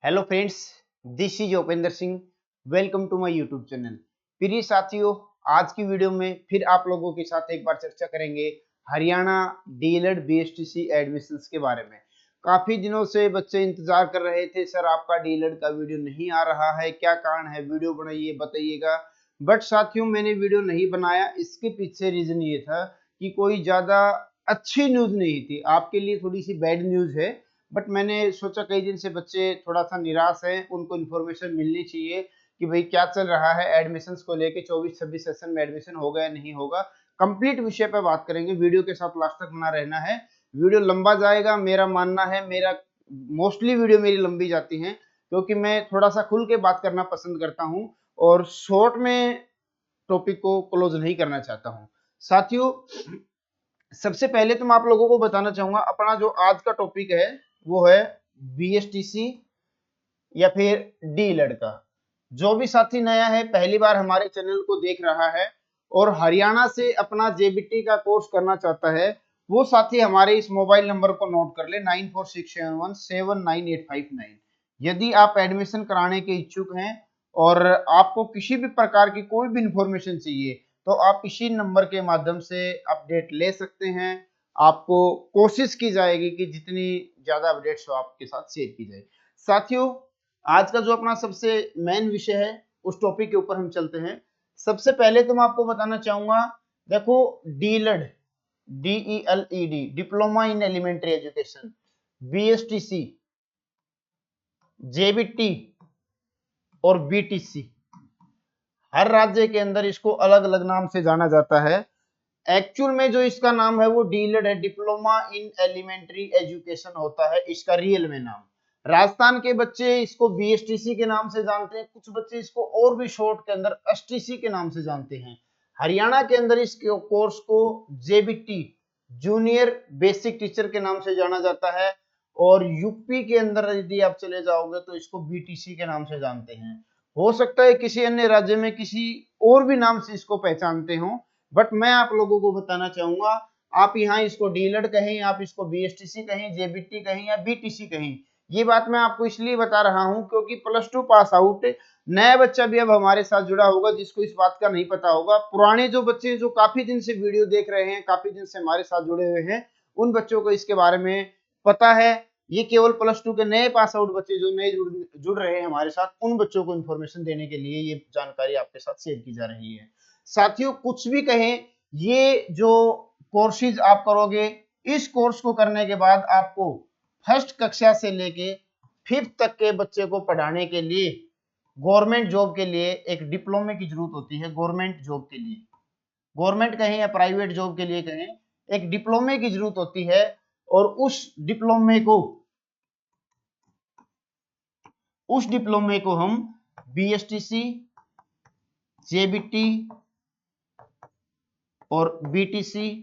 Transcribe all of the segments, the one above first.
Hello friends, this is Upendra Singh. Welcome to my YouTube channel. प्रिय साथियों, आज की वीडियो में फिर आप लोगों के साथ एक बार चर्चा करेंगे हरियाणा डीएलएड बीएसटीसी एडमिशंस के बारे में। काफी दिनों से बच्चे इंतजार कर रहे थे, सर आपका डीएलएड का वीडियो नहीं आ रहा है, क्या कारण है, वीडियो बनाइए बताइएगा। बट साथियों, मैंने वीडियो नहीं बनाया, इसके पीछे रीजन ये था कि कोई ज्यादा अच्छी न्यूज नहीं थी, आपके लिए थोड़ी सी बैड न्यूज है। बट मैंने सोचा कई दिन से बच्चे थोड़ा सा निराश हैं, उनको इन्फॉर्मेशन मिलनी चाहिए कि भाई क्या चल रहा है एडमिशंस को लेके। 24-26 सेशन में एडमिशन होगा या नहीं होगा, कंप्लीट विषय पे बात करेंगे। वीडियो के साथ लास्ट तक बना रहना है, वीडियो लंबा जाएगा मेरा मानना है। मेरा मोस्टली वीडियो मेरी लंबी जाती है क्योंकि मैं थोड़ा सा खुल के बात करना पसंद करता हूँ और शॉर्ट में टॉपिक को क्लोज नहीं करना चाहता हूँ। साथियों, सबसे पहले तो मैं आप लोगों को बताना चाहूंगा, अपना जो आज का टॉपिक है वो है बीएसटीसी या फिर डीएलएड का। जो भी साथी नया है, पहली बार हमारे चैनल को देख रहा है और हरियाणा से अपना जेबीटी का कोर्स करना चाहता है, वो साथी हमारे इस मोबाइल नंबर को नोट कर ले 9467179859। यदि आप एडमिशन कराने के इच्छुक हैं और आपको किसी भी प्रकार की कोई भी इंफॉर्मेशन चाहिए तो आप इसी नंबर के माध्यम से अपडेट ले सकते हैं। आपको कोशिश की जाएगी कि जितनी ज्यादा अपडेट्स हो आपके साथ शेयर की जाए। साथियों, आज का जो अपना सबसे मेन विषय है उस टॉपिक के ऊपर हम चलते हैं। सबसे पहले तो मैं आपको बताना चाहूंगा, देखो D El Ed, DELED, diploma in elementary education, BSTC, JBT और बीटीसी, हर राज्य के अंदर इसको अलग अलग नाम से जाना जाता है। एक्चुअल में जो इसका नाम है वो डीएलएड है, डिप्लोमा इन एलिमेंट्री एजुकेशन होता है इसका रियल में नाम। राजस्थान के बच्चे इसको बीएसटीसी के नाम से जानते हैं, कुछ बच्चे इसको और भी शॉर्ट के अंदर एसटीसी के नाम से जानते हैं। हरियाणा के अंदर इस कोर्स को जेबीटी, जूनियर बेसिक टीचर के नाम से जाना जाता है और यूपी के अंदर यदि आप चले जाओगे तो इसको बीटीसी के नाम से जानते हैं। हो सकता है किसी अन्य राज्य में किसी और भी नाम से इसको पहचानते हो, बट मैं आप लोगों को बताना चाहूंगा, आप यहाँ इसको डीएलएड कहें, आप इसको बीएसटीसी कहें, जेबीटी कहें या बीटीसी कहें, ये बात मैं आपको इसलिए बता रहा हूं क्योंकि +2 पास आउट नया बच्चा भी अब हमारे साथ जुड़ा होगा जिसको इस बात का नहीं पता होगा। पुराने जो बच्चे जो काफी दिन से वीडियो देख रहे हैं, काफी दिन से हमारे साथ जुड़े हुए हैं, उन बच्चों को इसके बारे में पता है। ये केवल +2 के नए पास आउट बच्चे जो नए जुड़ रहे हैं हमारे साथ, उन बच्चों को इन्फॉर्मेशन देने के लिए ये जानकारी आपके साथ शेयर की जा रही है। साथियों, कुछ भी कहें, ये जो कोर्सेज आप करोगे, इस कोर्स को करने के बाद आपको फर्स्ट कक्षा से लेके 5th तक के बच्चे को पढ़ाने के लिए गवर्नमेंट जॉब के लिए एक डिप्लोमे की जरूरत होती है। गवर्नमेंट जॉब के लिए, गवर्नमेंट कहें या प्राइवेट जॉब के लिए कहें, एक डिप्लोमे की जरूरत होती है और उस डिप्लोमे को हम बीएसटीसी, जेबीटी और बीटीसी,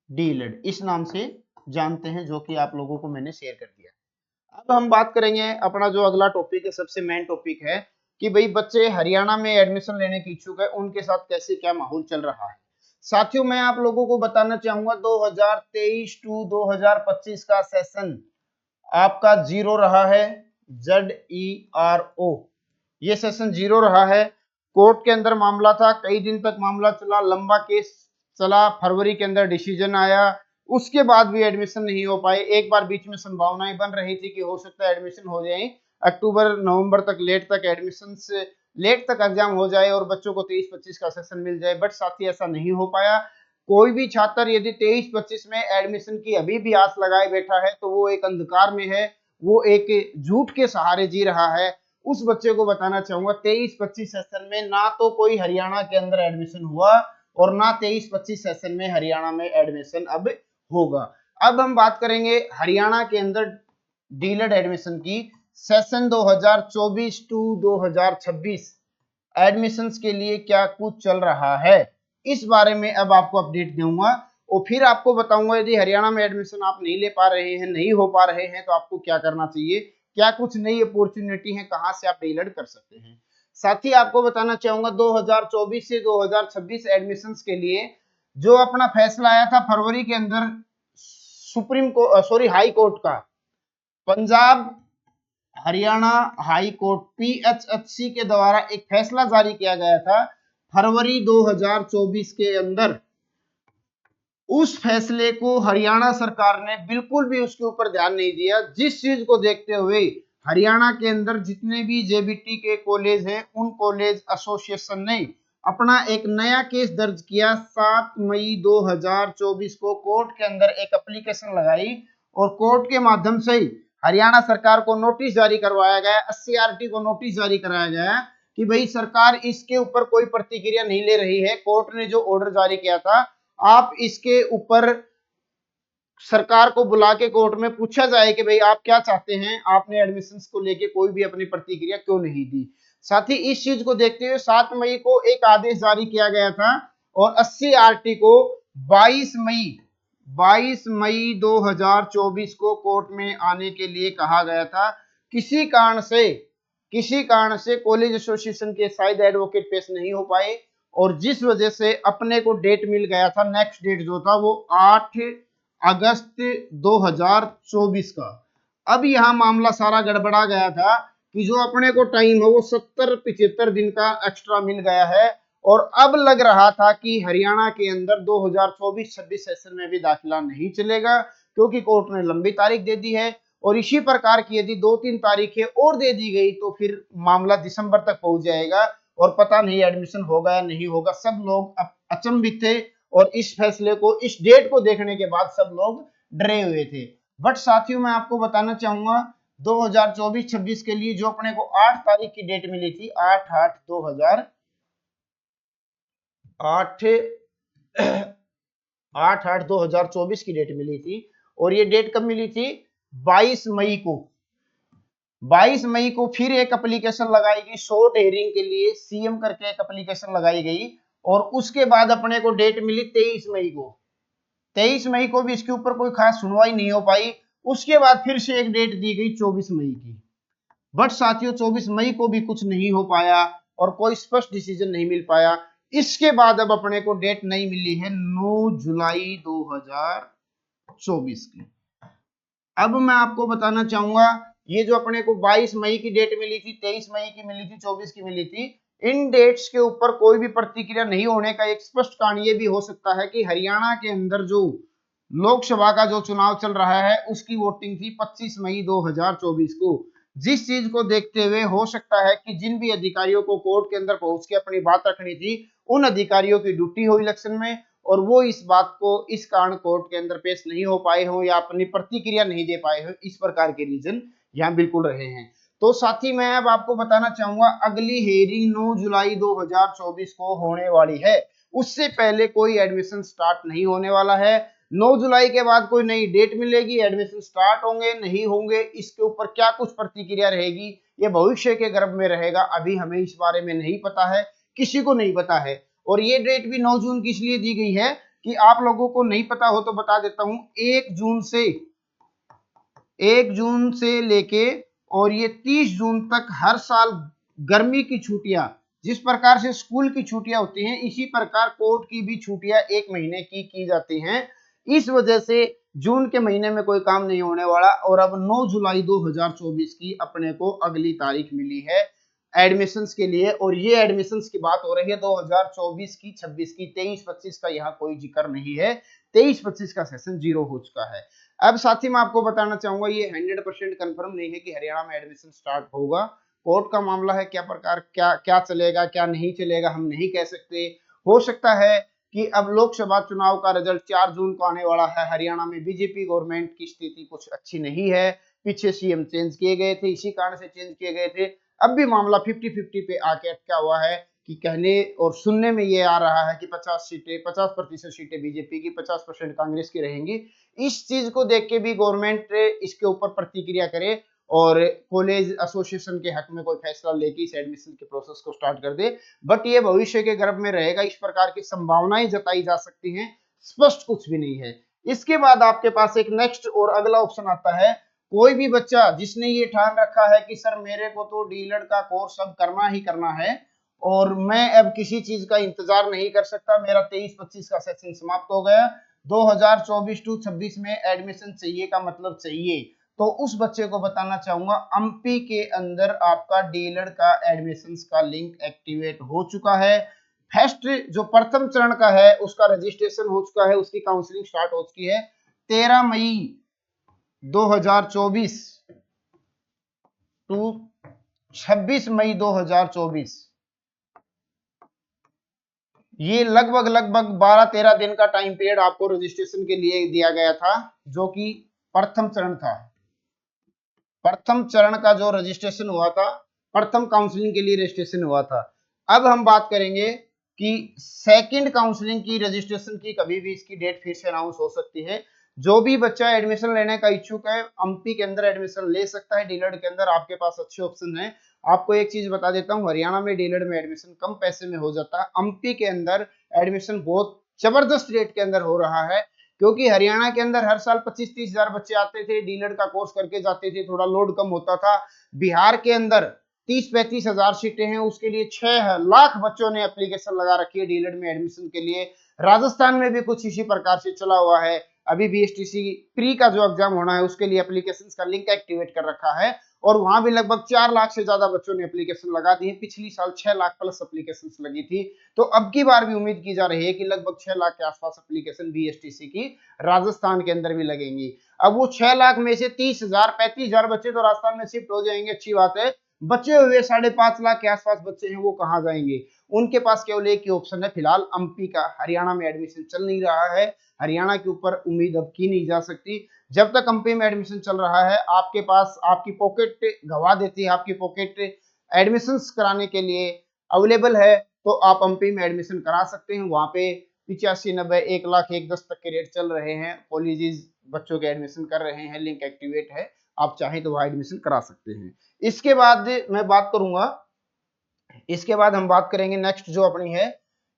डीएलएड इस नाम से जानते हैं, जो कि आप लोगों को मैंने शेयर कर दिया। अब हम बात करेंगे, अपना जो अगला टॉपिक है, सबसे मेन टॉपिक है कि भाई बच्चे हरियाणा में एडमिशन लेने की इच्छुक है, उनके साथ कैसे क्या माहौल चल रहा है। साथियों, मैं आप लोगों को बताना चाहूंगा 2023 टू 2025 का सेशन आपका जीरो रहा है। ZERO, ये सेशन जीरो रहा है। कोर्ट के अंदर मामला था, कई दिन तक मामला चला, लंबा केस चला, फरवरी के अंदर डिसीजन आया, उसके बाद भी एडमिशन नहीं हो पाए। एक बार बीच में संभावनाएं बन रही थी कि हो सकता है एडमिशन हो जाए, अक्टूबर नवंबर तक लेट तक एडमिशन से लेट तक एग्जाम हो जाए और बच्चों को 23-25 का सेशन मिल जाए, बट साथी ऐसा नहीं हो पाया। कोई भी छात्र यदि 23-25 में एडमिशन की अभी भी आस लगाए बैठा है तो वो एक अंधकार में है, वो एक झूठ के सहारे जी रहा है। उस बच्चे को बताना चाहूंगा 23-25 सेशन में ना तो कोई हरियाणा के अंदर एडमिशन हुआ और ना 23-25 सेशन में हरियाणा में एडमिशन अब होगा। अब हम बात करेंगे हरियाणा के अंदर डीएलएड एडमिशन की। सेशन 2024 टू 2026 एडमिशंस के लिए क्या कुछ चल रहा है, इस बारे में अब आपको अपडेट दूंगा और फिर आपको बताऊंगा यदि हरियाणा में एडमिशन आप नहीं ले पा रहे हैं, नहीं हो पा रहे हैं, तो आपको क्या करना चाहिए, क्या कुछ नई अपॉर्चुनिटी है, कहां से आप डीएलएड कर सकते हैं। साथ ही आपको बताना चाहूंगा 2024 से 2026 एडमिशंस के लिए जो अपना फैसला आया था फरवरी के अंदर हाई कोर्ट का, Punjab Haryana high court PHHC के द्वारा एक फैसला जारी किया गया था फरवरी 2024 के अंदर। उस फैसले को हरियाणा सरकार ने बिल्कुल भी उसके ऊपर ध्यान नहीं दिया, जिस चीज को देखते हुए हरियाणा के अंदर जितने भी JBT के कॉलेज हैं उन कॉलेज एसोसिएशन ने अपना एक नया केस दर्ज किया। 7 मई 2024 को कोर्ट के अंदर एक एप्लीकेशन लगाई और कोर्ट के माध्यम से हरियाणा सरकार को नोटिस जारी करवाया गया, SCRT को नोटिस जारी कराया गया कि भाई सरकार इसके ऊपर कोई प्रतिक्रिया नहीं ले रही है। कोर्ट ने जो ऑर्डर जारी किया था, आप इसके ऊपर सरकार को बुला के कोर्ट में पूछा जाए कि भाई आप क्या चाहते हैं, आपने एडमिशंस को लेके कोई भी अपनी प्रतिक्रिया क्यों नहीं दी। साथ ही इस चीज को देखते हुए 7 मई को एक आदेश जारी किया गया था और SCRT को 22 मई 2024 को कोर्ट में आने के लिए कहा गया था। किसी कारण से कॉलेज एसोसिएशन के शायद एडवोकेट पेश नहीं हो पाए और जिस वजह से अपने को डेट मिल गया था, नेक्स्ट डेट जो था वो 8 अगस्त 2024 का। अब यहां मामला सारा गड़बड़ा गया था कि जो अपने को टाइम है वो 70-75 दिन का एक्स्ट्रा मिल गया है और अब लग रहा था कि हरियाणा के अंदर 2024-26 सेशन में भी दाखिला नहीं चलेगा, क्योंकि कोर्ट ने लंबी तारीख दे दी है और इसी प्रकार की यदि 2-3 तारीखें और दे दी गई तो फिर मामला दिसंबर तक पहुंच जाएगा और पता नहीं एडमिशन होगा या नहीं होगा। सब लोग अचंभित थे और इस फैसले को, इस डेट को देखने के बाद सब लोग डरे हुए थे। बट साथियों, मैं आपको बताना चाहूंगा 2024-26 के लिए जो अपने को 8 तारीख की डेट मिली थी, 8/8/2024 की डेट मिली थी और ये डेट कब मिली थी? 22 मई को। 22 मई को फिर एक एप्लीकेशन लगाई गई शॉर्ट हेयरिंग के लिए, CM करके एक एप्लीकेशन लगाई गई और उसके बाद अपने को डेट मिली 23 मई को। 23 मई को भी इसके ऊपर कोई खास सुनवाई नहीं हो पाई। उसके बाद फिर से एक डेट दी गई 24 मई की। बट साथियों 24 मई को भी कुछ नहीं हो पाया और कोई स्पष्ट डिसीजन नहीं मिल पाया। इसके बाद अब अपने को डेट नहीं मिली है 9 जुलाई 2024 की। अब मैं आपको बताना चाहूंगा ये जो अपने को 22 मई की डेट मिली थी, 23 मई की मिली थी, 24 की मिली थी, इन डेट्स के ऊपर कोई भी प्रतिक्रिया नहीं होने का एक स्पष्ट कारण ये भी हो सकता है कि हरियाणा के अंदर जो लोकसभा का जो चुनाव चल रहा है उसकी वोटिंग थी 25 मई 2024 को। जिस चीज को देखते हुए हो सकता है कि जिन भी अधिकारियों को कोर्ट के अंदर पहुंच के अपनी बात रखनी थी, उन अधिकारियों की ड्यूटी हो इलेक्शन में और वो इस बात को इस कारण कोर्ट के अंदर पेश नहीं हो पाए हो या अपनी प्रतिक्रिया नहीं दे पाए हो। इस प्रकार के रीजन यहाँ बिल्कुल रहे हैं। तो साथ ही मैं अब आपको बताना चाहूंगा अगली हेयरिंग 9 जुलाई 2024 को होने वाली है। उससे पहले कोई एडमिशन स्टार्ट नहीं होने वाला है। 9 जुलाई के बाद कोई नई डेट मिलेगी, एडमिशन स्टार्ट होंगे नहीं होंगे, इसके ऊपर क्या कुछ प्रतिक्रिया रहेगी ये भविष्य के गर्भ में रहेगा। अभी हमें इस बारे में नहीं पता है, किसी को नहीं पता है। और ये डेट भी 9 जून की इसलिए दी गई है कि आप लोगों को नहीं पता हो तो बता देता हूं, 1 जून से लेके और ये 30 जून तक हर साल गर्मी की छुट्टियां, जिस प्रकार से स्कूल की छुट्टियां होती हैं इसी प्रकार कोर्ट की भी छुट्टियां 1 महीने की जाती हैं। इस वजह से जून के महीने में कोई काम नहीं होने वाला और अब 9 जुलाई 2024 की अपने को अगली तारीख मिली है एडमिशंस के लिए। और ये एडमिशंस की बात हो रही है 2024 की, 26 की, 23-25 का यहाँ कोई जिक्र नहीं है। 23-25 का सेशन जीरो हो चुका है। अब साथ ही मैं आपको बताना चाहूंगा ये 100% कंफर्म नहीं है कि हरियाणा में एडमिशन स्टार्ट होगा। कोर्ट का मामला है, क्या चलेगा क्या नहीं चलेगा हम नहीं कह सकते। हो सकता है कि अब लोकसभा चुनाव का रिजल्ट 4 जून को आने वाला है। हरियाणा में बीजेपी गवर्नमेंट की स्थिति कुछ अच्छी नहीं है, पीछे CM चेंज किए गए थे, इसी कारण से चेंज किए गए थे। अब भी मामला 50-50 पे आके अटका हुआ है कि कहने और सुनने में ये आ रहा है कि 50% सीटें बीजेपी की, 50% कांग्रेस की रहेंगी। इस चीज को देख के भी गवर्नमेंट इसके ऊपर प्रतिक्रिया करे और कॉलेज एसोसिएशन के हक में कोई फैसला लेके इस एडमिशन के प्रोसेस को स्टार्ट कर दे। बट ये भविष्य के गर्भ में रहेगा, इस प्रकार की संभावनाएं जताई जा सकती हैं, स्पष्ट कुछ भी नहीं है। इसके बाद आपके पास एक नेक्स्ट और अगला ऑप्शन आता है, कोई भी बच्चा जिसने ये ठान रखा है कि सर मेरे को तो डीलर का कोर्स अब करना ही करना है और मैं अब किसी चीज का इंतजार नहीं कर सकता, मेरा 23-25 का सेशन समाप्त हो गया, 2024-26 में एडमिशन चाहिए का मतलब चाहिए, तो उस बच्चे को बताना चाहूंगा एमपी के अंदर आपका डीलर का एडमिशंस का लिंक एक्टिवेट हो चुका है। फर्स्ट जो प्रथम चरण का है उसका रजिस्ट्रेशन हो चुका है, उसकी काउंसलिंग स्टार्ट हो चुकी है 13 मई 2024 टू 26 मई 2024। ये लगभग 12-13 दिन का टाइम पीरियड आपको रजिस्ट्रेशन के लिए दिया गया था, जो कि प्रथम चरण था। प्रथम चरण का जो रजिस्ट्रेशन हुआ था, प्रथम काउंसलिंग के लिए रजिस्ट्रेशन हुआ था। अब हम बात करेंगे कि सेकंड काउंसलिंग की रजिस्ट्रेशन की कभी भी इसकी डेट फिर से अनाउंस हो सकती है। जो भी बच्चा एडमिशन लेने का इच्छुक है एमपी के अंदर एडमिशन ले सकता है। डीलर के अंदर आपके पास अच्छे ऑप्शन है। आपको एक चीज बता देता हूँ, हरियाणा में डीलर में एडमिशन कम पैसे में हो जाता है, एमपी के अंदर एडमिशन बहुत जबरदस्त रेट के अंदर हो रहा है, क्योंकि हरियाणा के अंदर हर साल 25-30 हजार बच्चे आते थे, डीलर का कोर्स करके जाते थे, थोड़ा लोड कम होता था। बिहार के अंदर 30-35 हजार सीटें हैं, उसके लिए 6 लाख बच्चों ने एप्लीकेशन लगा रखी है डीलर में एडमिशन के लिए। राजस्थान में भी कुछ इसी प्रकार से चला हुआ है। अभी बीएसटीसी प्री का जो एग्जाम होना है उसके लिए एप्लीकेशन का लिंक एक्टिवेट कर रखा है, और वहां भी लगभग 4 लाख से ज्यादा बच्चों ने एप्लीकेशन लगा दी है। पिछली साल 6 लाख प्लस एप्लीकेशन लगी थी, तो अब की बार भी उम्मीद की जा रही है कि लगभग 6 लाख के आसपास एप्लीकेशन बीएसटीसी की राजस्थान के अंदर भी लगेंगी। अब वो 6 लाख में से 30,000 35,000 बच्चे तो राजस्थान में शिफ्ट हो जाएंगे, अच्छी बात है। बचे हुए 5.5 लाख के आसपास बच्चे हैं, वो कहाँ जाएंगे? उनके पास केवल एक ही ऑप्शन है फिलहाल, एमपी का। हरियाणा में एडमिशन चल नहीं रहा है, हरियाणा के ऊपर उम्मीद अब की नहीं जा सकती। जब तक एमपी में एडमिशन चल रहा है आपके पास आपकी पॉकेट गवा देती है, आपकी पॉकेट एडमिशन कराने के लिए अवेलेबल है, तो आप एमपी में एडमिशन करा सकते हैं। वहां पे 85-90 1 लाख 1-10 तक के रेट चल रहे हैं, कॉलेजेस बच्चों के एडमिशन कर रहे हैं, लिंक एक्टिवेट है, आप चाहें तो वहां एडमिशन करा सकते हैं। इसके बाद मैं बात करूंगा, इसके बाद हम बात करेंगे नेक्स्ट जो अपनी है,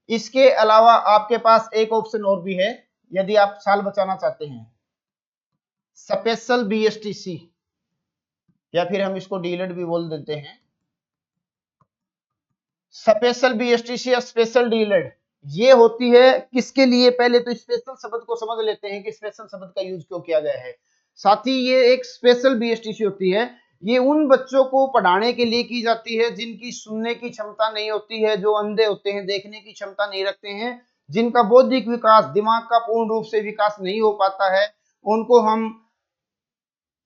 इसके अलावा आपके पास एक ऑप्शन और भी है यदि आप साल बचाना चाहते हैं, स्पेशल बीएसटीसी, या फिर हम इसको डीलर भी बोल देते हैं। स्पेशल बीएसटीसी या स्पेशल डीलर ये होती है किसके लिए? पहले तो स्पेशल शब्द को समझ लेते हैं कि स्पेशल शब्द का यूज क्यों किया गया है। साथ ही ये एक स्पेशल बीएसटीसी होती है, ये उन बच्चों को पढ़ाने के लिए की जाती है जिनकी सुनने की क्षमता नहीं होती है, जो अंधे होते हैं, देखने की क्षमता नहीं रखते हैं, जिनका बौद्धिक विकास, दिमाग का पूर्ण रूप से विकास नहीं हो पाता है, उनको हम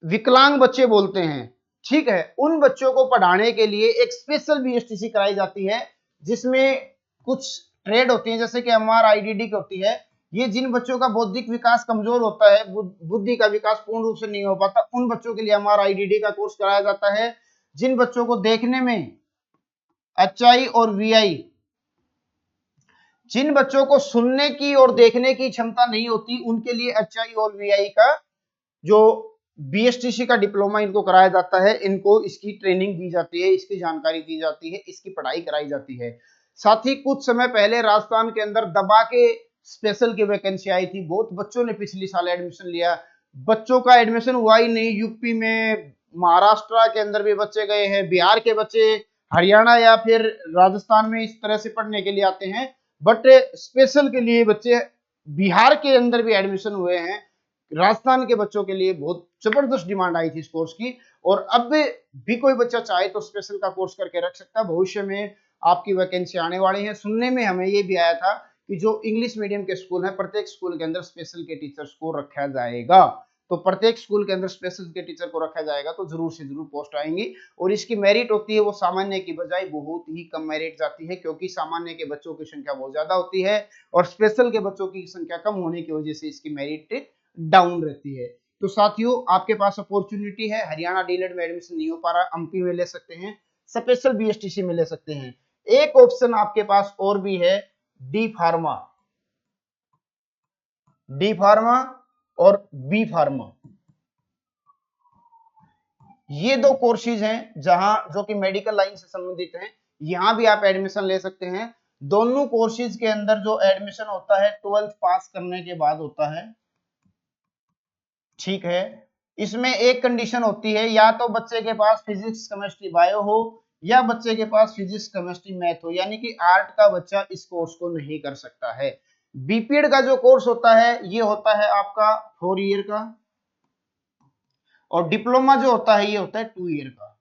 विकलांग बच्चे बोलते हैं। ठीक है, उन बच्चों को पढ़ाने के लिए एक स्पेशल बीएसटीसी कराई जाती है, जिसमें कुछ ट्रेड होती है, जैसे कि एमआरआईडीडी होती है। ये जिन बच्चों का बौद्धिक विकास कमजोर होता है, बुद्धि का विकास पूर्ण रूप से नहीं हो पाता, उन बच्चों के लिए एमआरआईडीडी का कोर्स कराया जाता है। जिन बच्चों को देखने में एचआई और वीआई, जिन बच्चों को सुनने की और देखने की क्षमता नहीं होती, उनके लिए एचआई और वीआई का जो बीएसटीसी का डिप्लोमा इनको कराया जाता है, इनको इसकी ट्रेनिंग दी जाती है, इसकी जानकारी दी जाती है, इसकी पढ़ाई कराई जाती है। साथ ही कुछ समय पहले राजस्थान के अंदर दबा के स्पेशल की वैकेंसी आई थी, बहुत बच्चों ने पिछली साल एडमिशन लिया, बच्चों का एडमिशन हुआ ही नहीं। यूपी में, महाराष्ट्र के अंदर भी बच्चे गए हैं, बिहार के बच्चे हरियाणा या फिर राजस्थान में इस तरह से पढ़ने के लिए आते हैं, बट स्पेशल के लिए बच्चे बिहार के अंदर भी एडमिशन हुए हैं। राजस्थान के बच्चों के लिए बहुत जबरदस्त डिमांड आई थी इस कोर्स की, और अब भी कोई बच्चा चाहे तो स्पेशल का कोर्स करके रख सकता है। भविष्य में आपकी वैकेंसी आने वाली है। सुनने में हमें ये भी आया था कि जो इंग्लिश मीडियम के स्कूल है, प्रत्येक स्कूल के अंदर स्पेशल के टीचर्स को रखा जाएगा। तो प्रत्येक स्कूल के अंदर स्पेशल के टीचर को रखा जाएगा तो जरूर से जरूर पोस्ट आएंगी, और इसकी मेरिट होती है वो सामान्य की बजाय बहुत ही कम मेरिट जाती है, क्योंकि सामान्य के बच्चों की संख्या बहुत ज्यादा होती है और स्पेशल के बच्चों की संख्या कम होने की वजह से इसकी मेरिट डाउन रहती है। तो साथियों, आपके पास अपॉर्चुनिटी है, हरियाणा डीलर में एडमिशन नहीं हो पा रहा, एमपी में ले सकते हैं, स्पेशल बीएसटीसी में ले सकते हैं। एक ऑप्शन आपके पास और भी है, डी फार्मा, डी फार्मा और बी फार्मा। ये दो कोर्सेज हैं जहां जो कि मेडिकल लाइन से संबंधित हैं, यहां भी आप एडमिशन ले सकते हैं। दोनों कोर्सेज के अंदर जो एडमिशन होता है 12th पास करने के बाद होता है। ठीक है, इसमें एक कंडीशन होती है, या तो बच्चे के पास फिजिक्स केमिस्ट्री बायो हो, या बच्चे के पास फिजिक्स केमिस्ट्री मैथ हो, यानी कि आर्ट का बच्चा इस कोर्स को नहीं कर सकता है। बीपीएड का जो कोर्स होता है ये होता है आपका 4 ईयर का, और डिप्लोमा जो होता है ये होता है 2 ईयर का।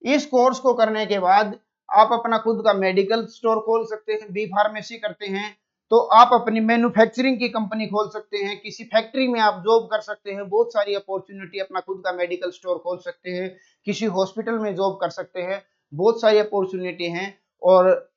इस कोर्स को करने के बाद आप अपना खुद का मेडिकल स्टोर खोल सकते हैं, बी फार्मेसी करते हैं तो आप अपनी मैन्युफैक्चरिंग की कंपनी खोल सकते हैं, किसी फैक्ट्री में आप जॉब कर सकते हैं, बहुत सारी अपॉर्चुनिटी, अपना खुद का मेडिकल स्टोर खोल सकते हैं, किसी हॉस्पिटल में जॉब कर सकते हैं, बहुत सारी अपॉर्चुनिटी हैं। और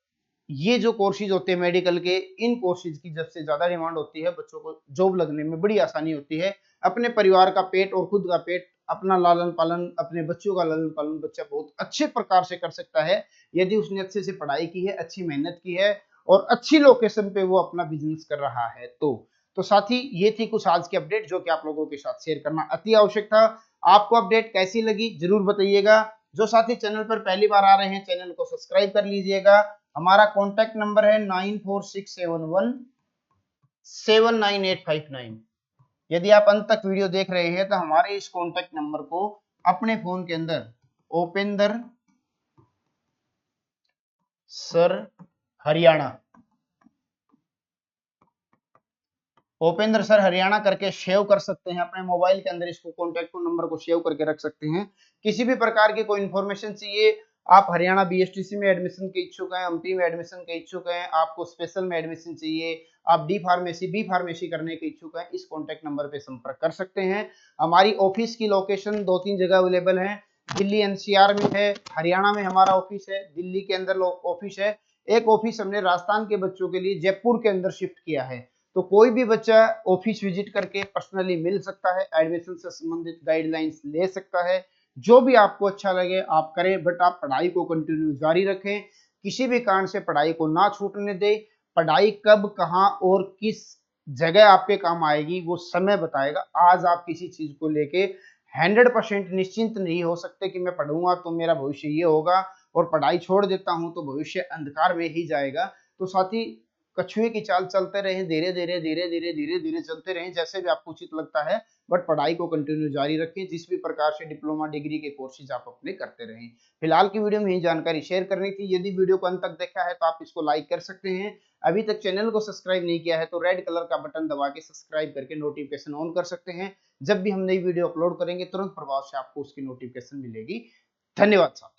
ये जो कोर्सेज होते हैं मेडिकल के, इन कोर्सेज की जब से ज्यादा डिमांड होती है, बच्चों को जॉब लगने में बड़ी आसानी होती है, अपने परिवार का पेट और खुद का पेट, अपना लालन पालन, अपने बच्चों का लालन पालन बच्चा बहुत अच्छे प्रकार से कर सकता है यदि उसने अच्छे से पढ़ाई की है, अच्छी मेहनत की है और अच्छी लोकेशन पे वो अपना बिजनेस कर रहा है। तो साथी ये थी कुछ आज की अपडेट जो कि आप लोगों के साथ शेयर करना अति आवश्यक था। आपको अपडेट कैसी लगी जरूर बताइएगा। जो साथी चैनल पर पहली बार आ रहे हैं चैनल को सब्सक्राइब कर लीजिएगा। हमारा कॉन्टैक्ट नंबर है 9467179859। यदि आप अंत तक वीडियो देख रहे हैं तो हमारे इस कॉन्टैक्ट नंबर को अपने फोन के अंदर ओपेंद्र सर हरियाणा, ओपेंद्र सर हरियाणा करके सेव कर सकते हैं अपने मोबाइल के अंदर। इसको कॉन्टैक्ट नंबर को सेव करके रख सकते हैं। किसी भी प्रकार की कोई इन्फॉर्मेशन चाहिए, आप हरियाणा बीएसटीसी में एडमिशन के इच्छुक हैं, एमपी में एडमिशन के इच्छुक हैं, आपको स्पेशल में एडमिशन चाहिए, आप डी फार्मेसी बी फार्मेसी करने के इच्छुक हैं, इस कॉन्टैक्ट नंबर पे संपर्क कर सकते हैं। हमारी ऑफिस की लोकेशन 2-3 जगह अवेलेबल है। दिल्ली एनसीआर में है, हरियाणा में हमारा ऑफिस है, दिल्ली के अंदर ऑफिस है, एक ऑफिस हमने राजस्थान के बच्चों के लिए जयपुर के अंदर शिफ्ट किया है। तो कोई भी बच्चा ऑफिस विजिट करके पर्सनली मिल सकता है, एडमिशन से संबंधित गाइडलाइंस ले सकता है। जो भी आपको अच्छा लगे आप करें, बट आप पढ़ाई को कंटिन्यू जारी रखें, किसी भी कारण से पढ़ाई को ना छूटने दें। पढ़ाई कब, कहां और किस जगह आपके काम आएगी वो समय बताएगा। आज आप किसी चीज को लेके 100% निश्चिंत नहीं हो सकते कि मैं पढ़ूंगा तो मेरा भविष्य ये होगा और पढ़ाई छोड़ देता हूं तो भविष्य अंधकार में ही जाएगा। तो साथी कछुए की चाल चलते रहे, धीरे धीरे धीरे धीरे धीरे धीरे चलते रहे जैसे भी आपको उचित लगता है, बट पढ़ाई को कंटिन्यू जारी रखें। जिस भी प्रकार से डिप्लोमा डिग्री के कोर्सेज आप अपने करते रहें। फिलहाल की वीडियो में यही जानकारी शेयर करनी थी। यदि वीडियो को अंत तक देखा है तो आप इसको लाइक कर सकते हैं। अभी तक चैनल को सब्सक्राइब नहीं किया है तो रेड कलर का बटन दबा के सब्सक्राइब करके नोटिफिकेशन ऑन कर सकते हैं। जब भी हम नई वीडियो अपलोड करेंगे तुरंत प्रभाव से आपको उसकी नोटिफिकेशन मिलेगी। धन्यवाद साहब।